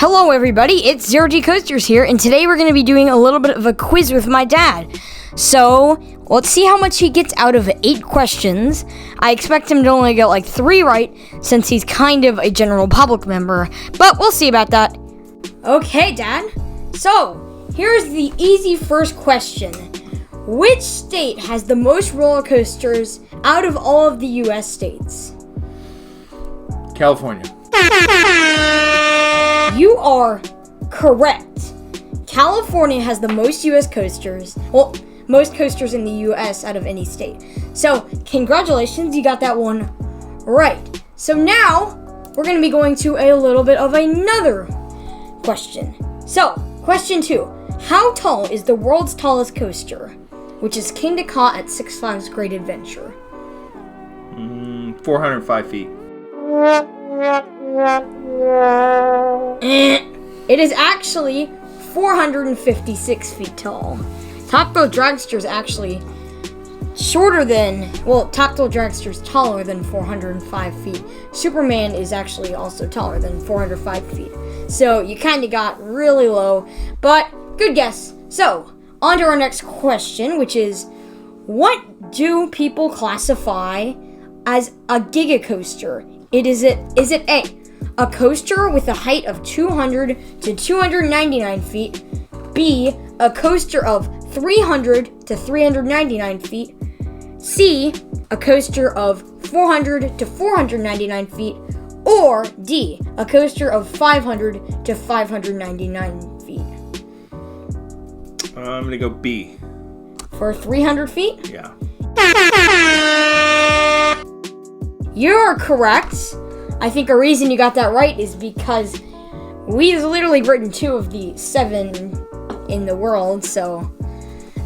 Hello everybody, it's Zero G Coasters here, and today we're going to be doing a little bit of a quiz with my dad. So, let's see how much he gets out of 8 questions. I expect him to only get like 3 right, since he's kind of a general public member, but we'll see about that. Okay, Dad. So, here's the easy first question. Which state has the most roller coasters out of all of the U.S. states? California. You are correct. California has the most U.S. coasters. Well, most coasters in the U.S. out of any state. So, congratulations, you got that one right. So now, we're going to be going to a little bit of another question. So, question 2. How tall is the world's tallest coaster, which is Kingda Ka at Six Flags Great Adventure? 405 feet. It is actually 456 feet tall. Top Thrill Dragster is actually shorter than, Top Thrill Dragster is taller than 405 feet. Superman is actually also taller than 405 feet. So you kind of got really low, but good guess. So, on to our next question, which is, what do people classify as a Giga Coaster? Is it A, coaster with a height of 200 to 299 feet, B, a coaster of 300 to 399 feet, C, a coaster of 400 to 499 feet, or D, a coaster of 500 to 599 feet? I'm going to go B. For 300 feet? Yeah. You're correct. I think a reason you got that right is because we've literally written 2 of the 7 in the world, so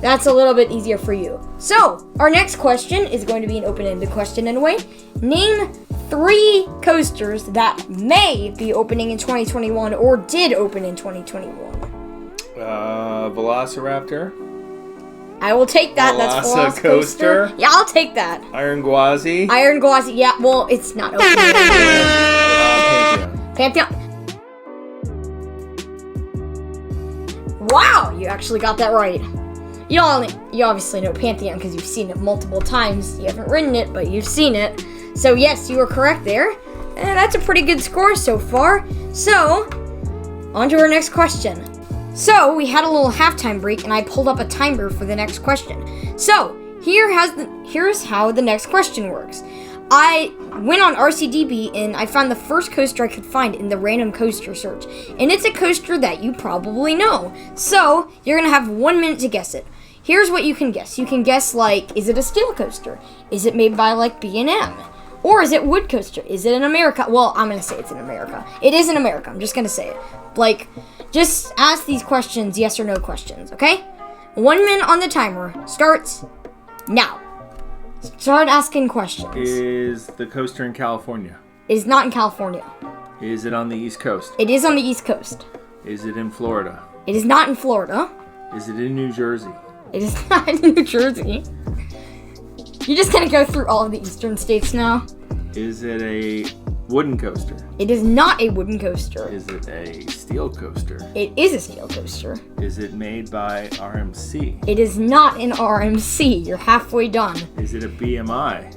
that's a little bit easier for you. So, our next question is going to be an open-ended question in a way. Name 3 coasters that may be opening in 2021 or did open in 2021. Velociraptor. I will take that. That's Velocicoaster. Yeah, I'll take that. Iron Gwazi. Iron Gwazi. Yeah, well, it's not open. Pantheon. Wow, you actually got that right. You obviously know Pantheon because you've seen it multiple times. You haven't ridden it, but you've seen it. So yes, you were correct there. And that's a pretty good score so far. So, on to our next question. So, we had a little halftime break, and I pulled up a timer for the next question. So, here's how the next question works. I went on RCDB, and I found the first coaster I could find in the random coaster search. And it's a coaster that you probably know. So, you're going to have 1 minute to guess it. Here's what you can guess. You can guess, like, is it a steel coaster? Is it made by, like, B&M? Or is it wood coaster? Is it in America? Well, I'm going to say it's in America. It is in America. I'm just going to say it. Like, just ask these questions, yes or no questions, okay? 1 minute on the timer starts now. Start asking questions. Is the coaster in California? It is not in California. Is it on the East Coast? It is on the East Coast. Is it in Florida? It is not in Florida. Is it in New Jersey? It is not in New Jersey. You're just going to go through all of the eastern states now. Is it a wooden coaster? It is not a wooden coaster. Is it a steel coaster? It is a steel coaster. Is it made by RMC? It is not an RMC. You're halfway done. Is it a BMI?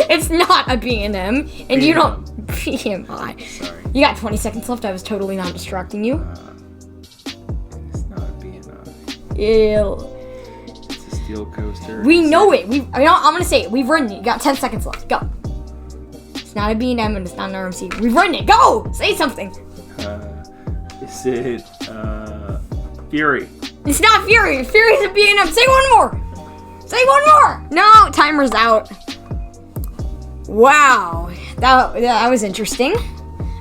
It's not a B&M, and B&M. you don't... BMI. Sorry. You got 20 seconds left. I was totally not distracting you. It's not a BMI. Ew. It's a steel coaster. We know it. I'm going to say it. We've ridden it. You got 10 seconds left. Go. It's not a B&M and it's not an RMC. We've ridden it. Go! Say something. Is it Fury? It's not Fury. Fury's a B&M. Say one more. Say one more. No, timer's out. Wow. That was interesting.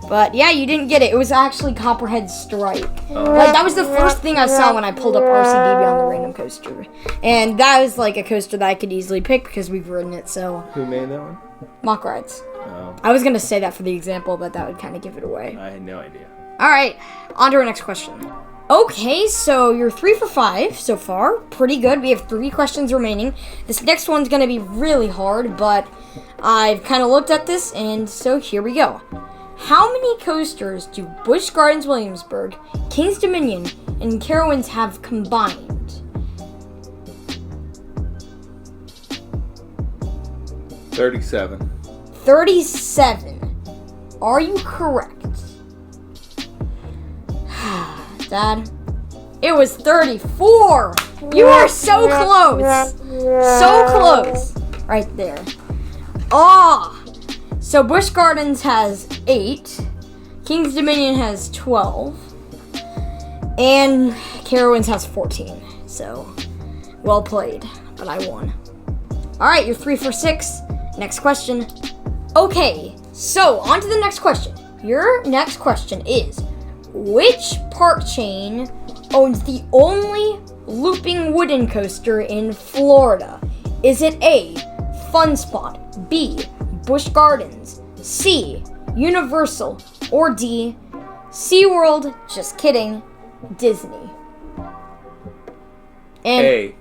But yeah, you didn't get it. It was actually Copperhead Strike. Like, that was the first thing I saw when I pulled up RCDB on the random coaster. And that was like a coaster that I could easily pick because we've ridden it, so. Who made that one? Mock Rides. Oh. I was going to say that for the example, but that would kind of give it away. I had no idea. Alright, on to our next question. Okay, so you're 3 for 5 so far. Pretty good. We have 3 questions remaining. This next one's going to be really hard, but I've kind of looked at this, and so here we go. How many coasters do Busch Gardens Williamsburg, King's Dominion, and Carowinds have combined? 37. 37. Are you correct? Dad, it was 34. You are so close. So close. Right there. So Busch Gardens has 8. King's Dominion has 12. And Carowinds has 14. So, well played. But I won. Alright, you're 3 for 6. Next question. Okay, so on to the next question. Your next question is, which park chain owns the only looping wooden coaster in Florida? Is it A, Fun Spot, B, Busch Gardens, C, Universal, or D, SeaWorld, just kidding, Disney? And A.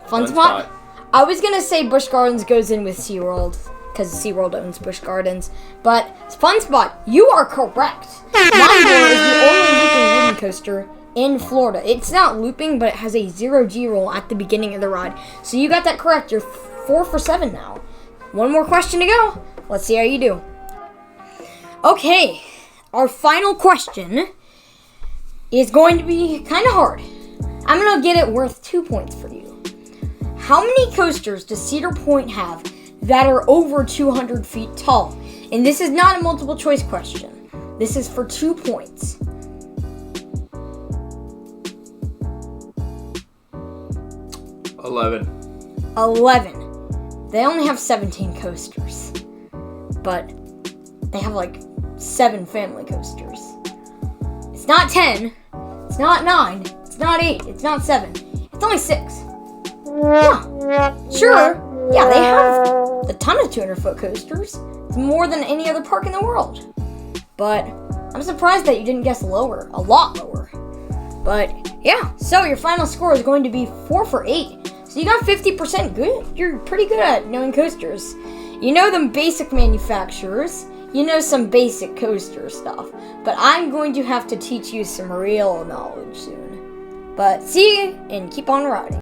Fun Spot? I was gonna say Busch Gardens goes in with SeaWorld, because SeaWorld owns Busch Gardens, but Fun Spot, you are correct. Mondale is the only looping wooden coaster in Florida. It's not looping, but it has a 0G roll at the beginning of the ride. So you got that correct. You're 4 for 7 now. One more question to go. Let's see how you do. Okay, our final question is going to be kind of hard. I'm going to get it worth 2 points for you. How many coasters does Cedar Point have that are over 200 feet tall? And this is not a multiple choice question. This is for 2 points. 11. They only have 17 coasters. But they have like 7 family coasters. It's not 10. It's not 9. It's not 8. It's not 7. It's only 6. Yeah. Sure. Yeah, they have a ton of 200-foot coasters. It's more than any other park in the world. But I'm surprised that you didn't guess lower. A lot lower. But yeah, so your final score is going to be 4 for 8. So you got 50% good. You're pretty good at knowing coasters. You know them basic manufacturers. You know some basic coaster stuff. But I'm going to have to teach you some real knowledge soon. But see you and keep on riding.